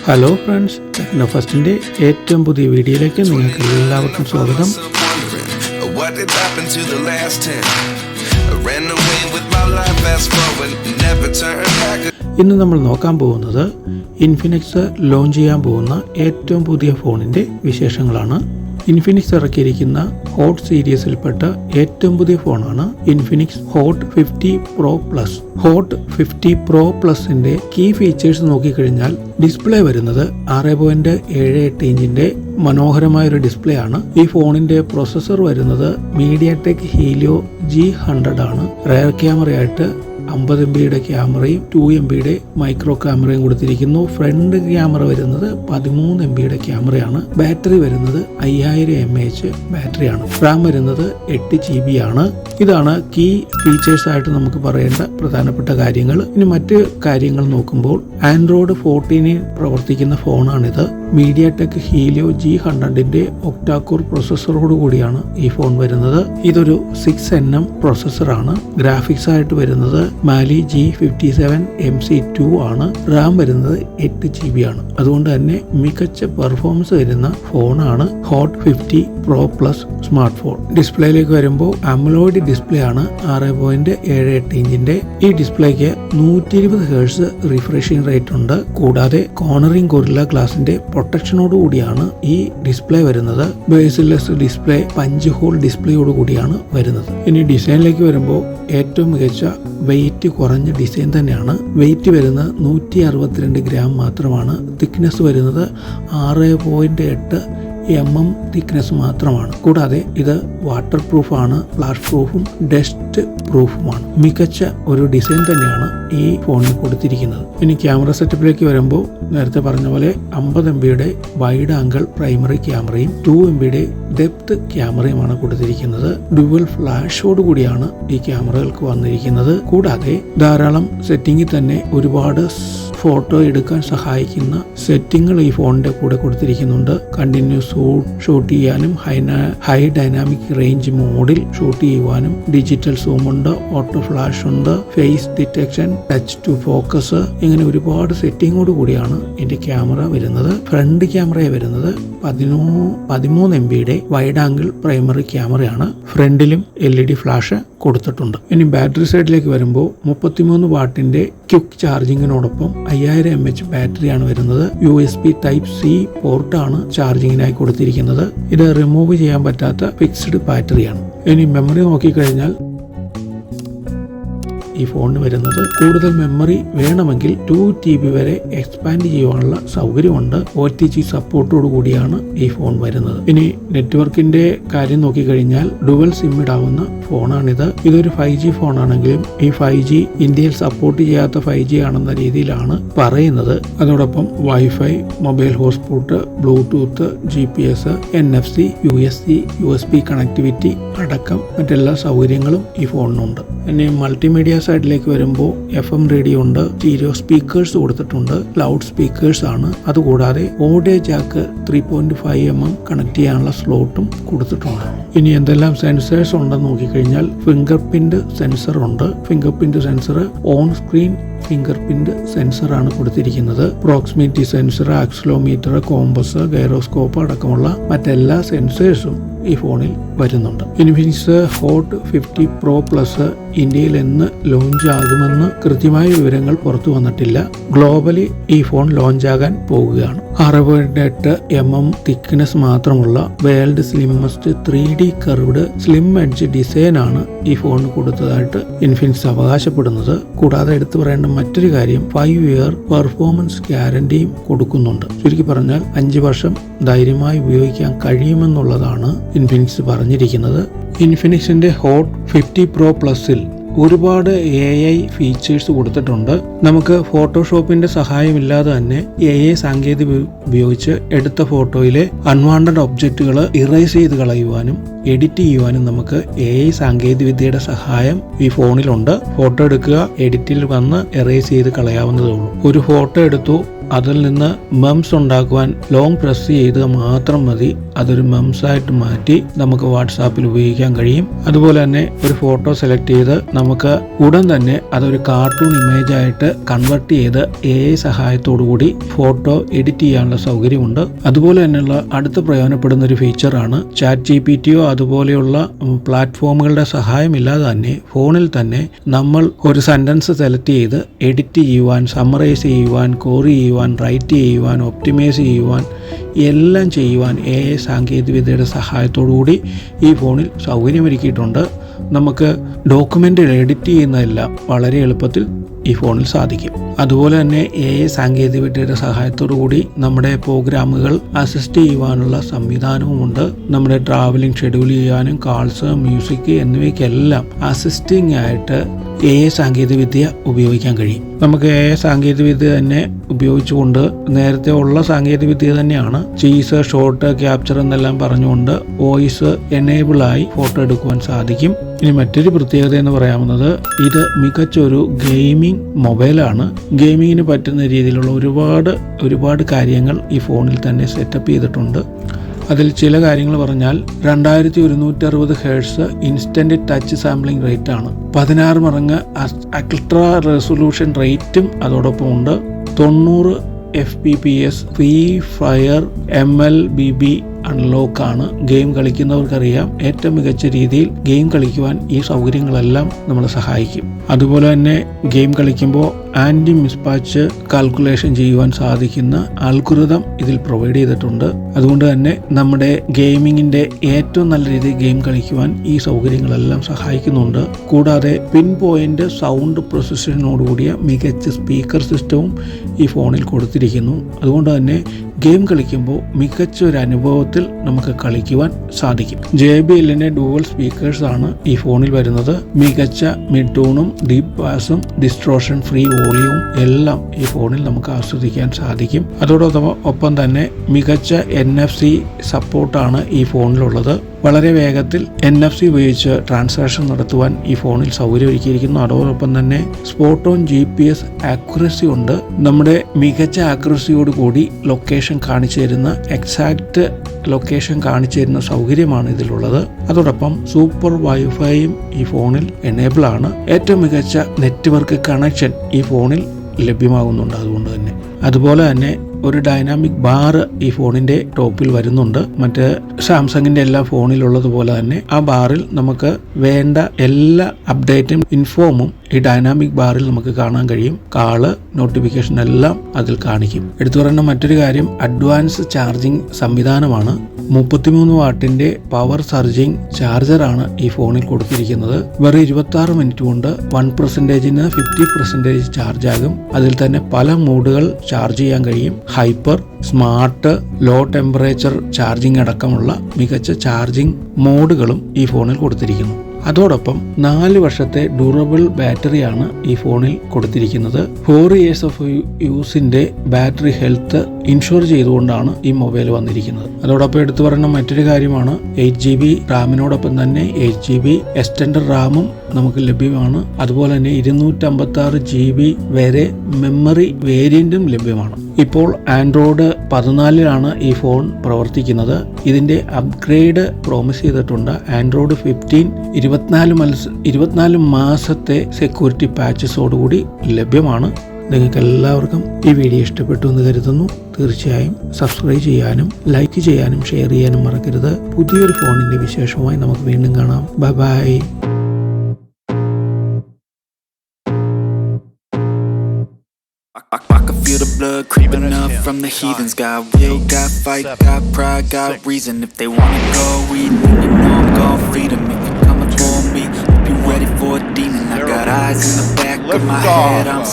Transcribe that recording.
Hello friends, ടെക്നോഫസ്റ്റിൻ്റെ ഏറ്റവും പുതിയ വീഡിയോയിലേക്ക് നിങ്ങൾക്ക് എല്ലാവർക്കും സ്വാഗതം. ഇന്ന് നമ്മൾ നോക്കാൻ പോകുന്നത് ഇൻഫിനിക്സ് ലോഞ്ച് ചെയ്യാൻ പോകുന്ന ഏറ്റവും പുതിയ ഫോണിൻ്റെ വിശേഷങ്ങളാണ്. ഇൻഫിനിക്സ് ഇറക്കിയിരിക്കുന്ന ഹോട്ട് സീരീസിൽപ്പെട്ട ഏറ്റവും പുതിയ ഫോണാണ് Infinix hot 50 Pro Plus. Hot 50 Pro Plusന്റെ കീ ഫീച്ചേഴ്സ് നോക്കിക്കഴിഞ്ഞാൽ ഡിസ്പ്ലേ വരുന്നത് 6.78 ഇഞ്ചിന്റെ മനോഹരമായൊരു ഡിസ്പ്ലേ ആണ്. ഈ ഫോണിന്റെ പ്രൊസസ്സർ വരുന്നത് MediaTek Helio G100 ആണ്. റെയർ ക്യാമറയായിട്ട് 50 MB ക്യാമറയും 2 MB മൈക്രോ ക്യാമറയും കൊടുത്തിരിക്കുന്നു. ഫ്രണ്ട് ക്യാമറ വരുന്നത് 13 MB ക്യാമറയാണ്. ബാറ്ററി വരുന്നത് 5000 mAh ബാറ്ററിയാണ്. റാം വരുന്നത് 8 GB ആണ്. ഇതാണ് കീ ഫീച്ചേഴ്സ് ആയിട്ട് നമുക്ക് പറയേണ്ട പ്രധാനപ്പെട്ട കാര്യങ്ങൾ. ഇനി മറ്റ് കാര്യങ്ങൾ നോക്കുമ്പോൾ ആൻഡ്രോയിഡ് 14 പ്രവർത്തിക്കുന്ന ഫോണാണിത്. MediaTek Helio G100ന്റെ ഒക്ടാകോർ പ്രൊസസ്സറോട് കൂടിയാണ് ഈ ഫോൺ വരുന്നത്. ഇതൊരു 6nm പ്രൊസസ്സറാണ്. ഗ്രാഫിക്സ് ആയിട്ട് വരുന്നത് മാലി G57 MC2 ആണ്. റാം വരുന്നത് 8 GB ആണ്. അതുകൊണ്ട് തന്നെ മികച്ച പെർഫോമൻസ് വരുന്ന ഫോണാണ് hot 50 Pro Plus smartphone. ഡിസ്പ്ലേയിലേക്ക് വരുമ്പോൾ അമോലെഡ് ഡിസ്പ്ലേ ആണ് 6.78 ഇഞ്ചിന്റെ. ഈ ഡിസ്പ്ലേക്ക് 120 Hz റിഫ്രഷിംഗ് റേറ്റ് ഉണ്ട്. കൂടാതെ കോർണറിംഗ് ഗൊറില്ല ഗ്ലാസിന്റെ പ്രൊട്ടക്ഷനോട് കൂടിയാണ് ഈ ഡിസ്പ്ലേ വരുന്നത്. ബേസ്ലെസ് ഡിസ്പ്ലേ, പഞ്ച് ഹോൾ ഡിസ്പ്ലേയോട് കൂടിയാണ് വരുന്നത്. ഇനി ഡിസൈനിലേക്ക് വരുമ്പോൾ ഏറ്റവും മികച്ച വെയിറ്റ് കുറഞ്ഞ ഡിസൈൻ തന്നെയാണ്. വെയിറ്റ് വരുന്നത് 162 ഗ്രാം മാത്രമാണ്. തിക്നെസ് വരുന്നത് 6.8 mm തിക്നെസ് മാത്രമാണ്. കൂടാതെ ഇത് വാട്ടർ പ്രൂഫാണ്, ഫ്ലാഷ് പ്രൂഫും ഡസ്റ്റ് പ്രൂഫുമാണ്. മികച്ച ഒരു ഡിസൈൻ തന്നെയാണ് ഈ ഫോണിൽ കൊടുത്തിരിക്കുന്നത്. ഇനി ക്യാമറ സെറ്റപ്പിലേക്ക് വരുമ്പോൾ നേരത്തെ പറഞ്ഞ പോലെ 50 MB വൈഡ് ആംഗിൾ പ്രൈമറി ക്യാമറയും 2 MB ഡെപ്ത് ക്യാമറയുമാണ് കൊടുത്തിരിക്കുന്നത്. ഡുവൽ ഫ്ലാഷോട് കൂടിയാണ് ഈ ക്യാമറകൾക്ക് വന്നിരിക്കുന്നത്. കൂടാതെ ധാരാളം സെറ്റിംഗിൽ തന്നെ ഒരുപാട് ഫോട്ടോ എടുക്കാൻ സഹായിക്കുന്ന സെറ്റിംഗുകൾ ഈ ഫോണിന്റെ കൂടെ കൊടുത്തിരിക്കുന്നുണ്ട്. കണ്ടിന്യൂസ് ഷൂട്ട് ചെയ്യാനും ഹൈ ഡൈനാമിക് റേഞ്ച് മോഡിൽ ഷൂട്ട് ചെയ്യുവാനും ഡിജിറ്റൽ സൂം ഉണ്ട്, ഓട്ടോ ഫ്ലാഷ് ഉണ്ട്, face detection, touch to focus, ഇങ്ങനെ ഒരുപാട് സെറ്റിംഗോട് കൂടിയാണ് ഇതിന്റെ ക്യാമറ വരുന്നത്. ഫ്രണ്ട് ക്യാമറ വരുന്നത് 13 MB വൈഡ് ആംഗിൾ പ്രൈമറി ക്യാമറയാണ്. ഫ്രണ്ടിലും LED ഫ്ലാഷ് കൊടുത്തിട്ടുണ്ട്. ഇനി ബാറ്ററി സൈഡിലേക്ക് വരുമ്പോൾ 33 വാട്ടിന്റെ ക്വിക്ക് ചാർജിങ്ങിനോടൊപ്പം 5000 mAh ബാറ്ററിയാണ് വരുന്നത്. USB Type-C പോർട്ടാണ് ചാർജിങ്ങിനായി കൊടുത്തിരിക്കുന്നത്. ഇത് റിമൂവ് ചെയ്യാൻ പറ്റാത്ത ഫിക്സ്ഡ് ബാറ്ററിയാണ്. ഇനി മെമ്മറി നോക്കിക്കഴിഞ്ഞാൽ ഈ ഫോണിന് വരുന്നത് കൂടുതൽ മെമ്മറി വേണമെങ്കിൽ 2 TB വരെ എക്സ്പാൻഡ് ചെയ്യുവാനുള്ള സൗകര്യമുണ്ട്. OTG സപ്പോർട്ടോട് കൂടിയാണ് ഈ ഫോൺ വരുന്നത്. ഇനി നെറ്റ്വർക്കിന്റെ കാര്യം നോക്കിക്കഴിഞ്ഞാൽ ഡുവൽ സിം ഇടാവുന്ന ഫോണാണിത്. ഇതൊരു 5G ഫോണാണെങ്കിലും ഈ 5G ഇന്ത്യയിൽ സപ്പോർട്ട് ചെയ്യാത്ത 5G ആണെന്ന രീതിയിലാണ് പറയുന്നത്. അതോടൊപ്പം wifi, mobile hotspot, Bluetooth, GPS, NFC, USB connectivity അടക്കം മറ്റെല്ലാ സൗകര്യങ്ങളും ഈ ഫോണിനുണ്ട്. ഇനി മൾട്ടിമീഡിയ സൈഡിലേക്ക് വരുമ്പോൾ FM റേഡിയോ ഉണ്ട്, സ്റ്റീരിയോ സ്പീക്കേഴ്സ് കൊടുത്തിട്ടുണ്ട്, ലൗഡ് സ്പീക്കേഴ്സ് ആണ്. അതുകൂടാതെ ഓഡിയോ ജാക്ക് 3.5 mm കണക്ട് ചെയ്യാനുള്ള സ്ലോട്ടും കൊടുത്തിട്ടുണ്ട്. ഇനി എന്തെല്ലാം സെൻസേഴ്സ് ഉണ്ടെന്ന് നോക്കിക്കഴിഞ്ഞാൽ ഫിംഗർ പ്രിന്റ് സെൻസർ ഉണ്ട്. Finger print sensor on screen finger print sensor ആണ് കൊടുത്തിരിക്കുന്നത്. Proximity sensor, accelerometer, compass, gyroscope അടക്കമുള്ള മറ്റെല്ലാ സെൻസേഴ്സും ഈ ഫോണിൽ വരുന്നുണ്ട്. ഇൻഫിനിക്സ് ഹോട്ട് 50 Pro Plus ഇന്ത്യയിൽ എന്ന് ലോഞ്ച് ആകുമെന്ന് കൃത്യമായ വിവരങ്ങൾ പുറത്തു വന്നിട്ടില്ല. ഗ്ലോബലി ഈ ഫോൺ ലോഞ്ച് ആകാൻ പോകുകയാണ്. 6.8 mm തിക്നെസ് മാത്രമുള്ള world slimmest 3D curved slim edge design ആണ് ഈ ഫോണിന് കൊടുത്തതായിട്ട് ഇൻഫിനിക്സ് അവകാശപ്പെടുന്നത്. കൂടാതെ എടുത്തു പറയേണ്ട മറ്റൊരു കാര്യം 5 year പെർഫോമൻസ് ഗ്യാരണ്ടിയും കൊടുക്കുന്നുണ്ട്. ചുരുക്കി പറഞ്ഞാൽ 5 വർഷം ധൈര്യമായി ഉപയോഗിക്കാൻ കഴിയുമെന്നുള്ളതാണ് ഇൻഫിനിക്സ് പറഞ്ഞിരിക്കുന്നത്. ഇൻഫിനിക്സിന്റെ ഹോട്ട് 50 Pro Plusൽ ഒരുപാട് AI ഫീച്ചേഴ്സ് കൊടുത്തിട്ടുണ്ട്. നമുക്ക് ഫോട്ടോഷോപ്പിന്റെ സഹായമില്ലാതെ തന്നെ AI സാങ്കേതിക ഉപയോഗിച്ച് എടുത്ത ഫോട്ടോയിലെ അൺവാണ്ടഡ് ഒബ്ജക്റ്റുകൾ ഇറേസ് ചെയ്ത് കളയുവാനും എഡിറ്റ് ചെയ്യുവാനും നമുക്ക് AI സാങ്കേതിക വിദ്യയുടെ സഹായം ഈ ഫോണിലുണ്ട്. ഫോട്ടോ എടുക്കുക, എഡിറ്റിൽ വന്ന് എറേസ് ചെയ്ത് കളയാവുന്നതേ ഉള്ളൂ. ഒരു ഫോട്ടോ എടുത്തു, അതിൽ നിന്ന് മെംസ് ഉണ്ടാക്കുവാൻ ലോങ് പ്രസ് ചെയ്ത് മാത്രം മതി അതൊരു മെംസ് ആയിട്ട് മാറ്റി നമുക്ക് വാട്സാപ്പിൽ ഉപയോഗിക്കാൻ കഴിയും. അതുപോലെ തന്നെ ഒരു ഫോട്ടോ സെലക്ട് ചെയ്ത് നമുക്ക് ഉടൻ തന്നെ അതൊരു കാർട്ടൂൺ ഇമേജ് ആയിട്ട് കൺവെർട്ട് ചെയ്ത് AI സഹായത്തോടു കൂടി ഫോട്ടോ എഡിറ്റ് ചെയ്യാനുള്ള സൗകര്യമുണ്ട്. അതുപോലെ തന്നെയുള്ള അടുത്ത പ്രയോജനപ്പെടുന്ന ഒരു ഫീച്ചറാണ് ChatGPTയോ അതുപോലെയുള്ള പ്ലാറ്റ്ഫോമുകളുടെ സഹായമില്ലാതെ തന്നെ ഫോണിൽ തന്നെ നമ്മൾ ഒരു സെന്റൻസ് സെലക്ട് ചെയ്ത് എഡിറ്റ് ചെയ്യുവാൻ, സമ്മറൈസ് ചെയ്യുവാൻ, കോറി ചെയ്യുവാൻ, റൈറ്റ് ചെയ്യുവാൻ, ഒപ്റ്റിമൈസ് ചെയ്യുവാൻ എല്ലാം ചെയ്യുവാൻ AI സാങ്കേതികവിദ്യയുടെ സഹായത്തോടു കൂടി ഈ ഫോണിൽ സൗകര്യമൊരുക്കിയിട്ടുണ്ട്. നമുക്ക് ഡോക്യുമെൻ്റ് എഡിറ്റ് ചെയ്യുന്നതെല്ലാം വളരെ എളുപ്പത്തിൽ ഈ ഫോണിൽ സാധിക്കും. അതുപോലെ തന്നെ AI സാങ്കേതികവിദ്യയുടെ സഹായത്തോടു കൂടി നമ്മുടെ പ്രോഗ്രാമുകൾ അസിസ്റ്റ് ചെയ്യുവാനുള്ള സംവിധാനവുമുണ്ട്. നമ്മുടെ ട്രാവലിംഗ് ഷെഡ്യൂൾ ചെയ്യാനും കാൾസ്, മ്യൂസിക് എന്നിവയ്ക്കെല്ലാം അസിസ്റ്റിംഗ് ആയിട്ട് AI സാങ്കേതികവിദ്യ ഉപയോഗിക്കാൻ കഴിയും. നമുക്ക് AI സാങ്കേതികവിദ്യ തന്നെ ഉപയോഗിച്ചുകൊണ്ട് നേരത്തെ ഉള്ള സാങ്കേതികവിദ്യ തന്നെയാണ് ചീസ്, ഷോട്ട്, ക്യാപ്ചർ എന്നെല്ലാം പറഞ്ഞുകൊണ്ട് വോയിസ് എനേബിളായി ഫോട്ടോ എടുക്കുവാൻ സാധിക്കും. ഇനി മറ്റൊരു പ്രത്യേകത എന്ന് പറയാവുന്നത് ഇത് മികച്ചൊരു ഗെയിമിംഗ് മൊബൈലാണ്. ഗെയിമിങ്ങിന് പറ്റുന്ന രീതിയിലുള്ള ഒരുപാട് കാര്യങ്ങൾ ഈ ഫോണിൽ തന്നെ സെറ്റപ്പ് ചെയ്തിട്ടുണ്ട്. അതിൽ ചില കാര്യങ്ങൾ പറഞ്ഞാൽ 2160 hertz instant touch sampling rate ആണ്. 16 മടങ്ങ് അൾട്രാ റെസൊല്യൂഷൻ റേറ്റും അതോടൊപ്പം ഉണ്ട്. 90 FPS free fire MLBB unlock ആണ്. ഗെയിം കളിക്കുന്നവർക്കറിയാം ഏറ്റവും മികച്ച രീതിയിൽ ഗെയിം കളിക്കുവാൻ ഈ സൗകര്യങ്ങളെല്ലാം നമ്മളെ സഹായിക്കും. അതുപോലെ തന്നെ ഗെയിം കളിക്കുമ്പോൾ ആൻറ്റി മിസ്പാച്ച് കാൽക്കുലേഷൻ ചെയ്യുവാൻ സാധിക്കുന്ന അൽഗോരിതം ഇതിൽ പ്രൊവൈഡ് ചെയ്തിട്ടുണ്ട്. അതുകൊണ്ട് തന്നെ നമ്മുടെ ഗെയിമിങ്ങിന്റെ ഏറ്റവും നല്ല രീതിയിൽ ഗെയിം കളിക്കുവാൻ ഈ സൗകര്യങ്ങളെല്ലാം സഹായിക്കുന്നുണ്ട്. കൂടാതെ പിൻ പോയിന്റ് സൗണ്ട് പ്രൊസസ്സറിനോടുകൂടിയ മികച്ച സ്പീക്കർ സിസ്റ്റവും ഈ ഫോണിൽ കൊടുത്തിരിക്കുന്നു. അതുകൊണ്ട് തന്നെ ഗെയിം കളിക്കുമ്പോൾ മികച്ച ഒരു അനുഭവത്തിൽ നമുക്ക് കളിക്കുവാൻ സാധിക്കും. JBLന്റെ ഡുവൽ സ്പീക്കേഴ്സ് ആണ് ഈ ഫോണിൽ വരുന്നത്. മികച്ച മിഡ് ടൂണും ഡീപ് ബാസും ഡിസ്ട്രോഷൻ ഫ്രീ വോളിയവും എല്ലാം ഈ ഫോണിൽ നമുക്ക് ആസ്വദിക്കാൻ സാധിക്കും. അതോടൊപ്പം തന്നെ മികച്ച NFC സപ്പോർട്ടാണ് ഈ ഫോണിലുള്ളത്. വളരെ വേഗത്തിൽ NFC ഉപയോഗിച്ച് ട്രാൻസാക്ഷൻ നടത്തുവാൻ ഈ ഫോണിൽ സൗകര്യമൊരുക്കിയിരിക്കുന്നു. അതോടൊപ്പം തന്നെ സ്പോട്ട് ഓൺ GPS ആക്യുറസി ഉണ്ട്. നമ്മുടെ മികച്ച ആക്യുറസിയോട് കൂടി ലൊക്കേഷൻ കാണിച്ചു തരുന്ന എക്സാക്റ്റ് ലൊക്കേഷൻ കാണിച്ചു തരുന്ന സൗകര്യമാണ് ഇതിലുള്ളത്. അതോടൊപ്പം സൂപ്പർ വൈഫൈയും ഈ ഫോണിൽ എനേബിൾ ആണ്. ഏറ്റവും മികച്ച നെറ്റ്വർക്ക് കണക്ഷൻ ഈ ഫോണിൽ ലഭ്യമാകുന്നുണ്ട്. അതുപോലെ തന്നെ ഒരു ഡൈനാമിക് ബാർ ഈ ഫോണിന്റെ ടോപ്പിൽ വരുന്നുണ്ട്. മറ്റ് സാംസങ്ങിന്റെ എല്ലാ ഫോണിലുള്ളതുപോലെ തന്നെ ആ ബാറിൽ നമുക്ക് വേണ്ട എല്ലാ അപ്ഡേറ്റും ഇൻഫോമും ഈ ഡൈനാമിക് ബാറിൽ നമുക്ക് കാണാൻ കഴിയും. കാള്, നോട്ടിഫിക്കേഷൻ എല്ലാം അതിൽ കാണിക്കും. എടുത്തു പറയുന്ന മറ്റൊരു കാര്യം അഡ്വാൻസ് ചാർജിങ് സംവിധാനമാണ്. 33 വാട്ടിന്റെ പവർ സർജിങ് ചാർജറാണ് ഈ ഫോണിൽ കൊടുത്തിരിക്കുന്നത്. വെറും 26 മിനിറ്റ് കൊണ്ട് 1%-ന് 50% ചാർജ് ആകും. അതിൽ തന്നെ പല മോഡുകൾ ചാർജ് ചെയ്യാൻ കഴിയും. Hyper, smart, low temperature charging അടക്കമുള്ള മികച്ച ചാർജിങ് മോഡുകളും ഈ ഫോണിൽ കൊടുത്തിരിക്കുന്നു. അതോടൊപ്പം 4 വർഷത്തെ ഡ്യൂറബിൾ ബാറ്ററിയാണ് ഈ ഫോണിൽ കൊടുത്തിരിക്കുന്നത്. 4 years ഓഫ് യൂസിന്റെ ബാറ്ററി ഹെൽത്ത് ഇൻഷുർ ചെയ്തുകൊണ്ടാണ് ഈ മൊബൈൽ വന്നിരിക്കുന്നത്. അതോടൊപ്പം എടുത്തു പറയുന്ന മറ്റൊരു കാര്യമാണ് 8GB റാമിനോടൊപ്പം തന്നെ 8GB എക്സ്റ്റൻഡർ റാമും നമുക്ക് ലഭ്യമാണ്. അതുപോലെ തന്നെ 256GB വരെ മെമ്മറി വേരിയന്റും ലഭ്യമാണ്. ഇപ്പോൾ ആൻഡ്രോയിഡ് 14 ഈ ഫോൺ പ്രവർത്തിക്കുന്നത്. ഇതിന്റെ അപ്ഗ്രേഡ് പ്രോമിസ് ചെയ്തിട്ടുണ്ട്. ആൻഡ്രോയിഡ് 15 24 മാസത്തെ സെക്യൂരിറ്റി പാച്ചസോടുകൂടി ലഭ്യമാണ്. നിങ്ങൾക്ക് എല്ലാവർക്കും ഈ വീഡിയോ ഇഷ്ടപ്പെട്ടു എന്ന് കരുതുന്നു. തീർച്ചയായും സബ്സ്ക്രൈബ് ചെയ്യാനും ലൈക്ക് ചെയ്യാനും ഷെയർ ചെയ്യാനും മറക്കരുത്. പുതിയൊരു ഫോണിന്റെ വിശേഷവുമായി നമുക്ക് വീണ്ടും കാണാം. Bye bye. I can feel the blood creeping up from the heathens. Got will, got fight, got pride, got reason. If they wanna go eat, then you know I'm gon' feed them. If you're coming for me, hope you're ready for a demon. I got eyes in the back of my head, I'm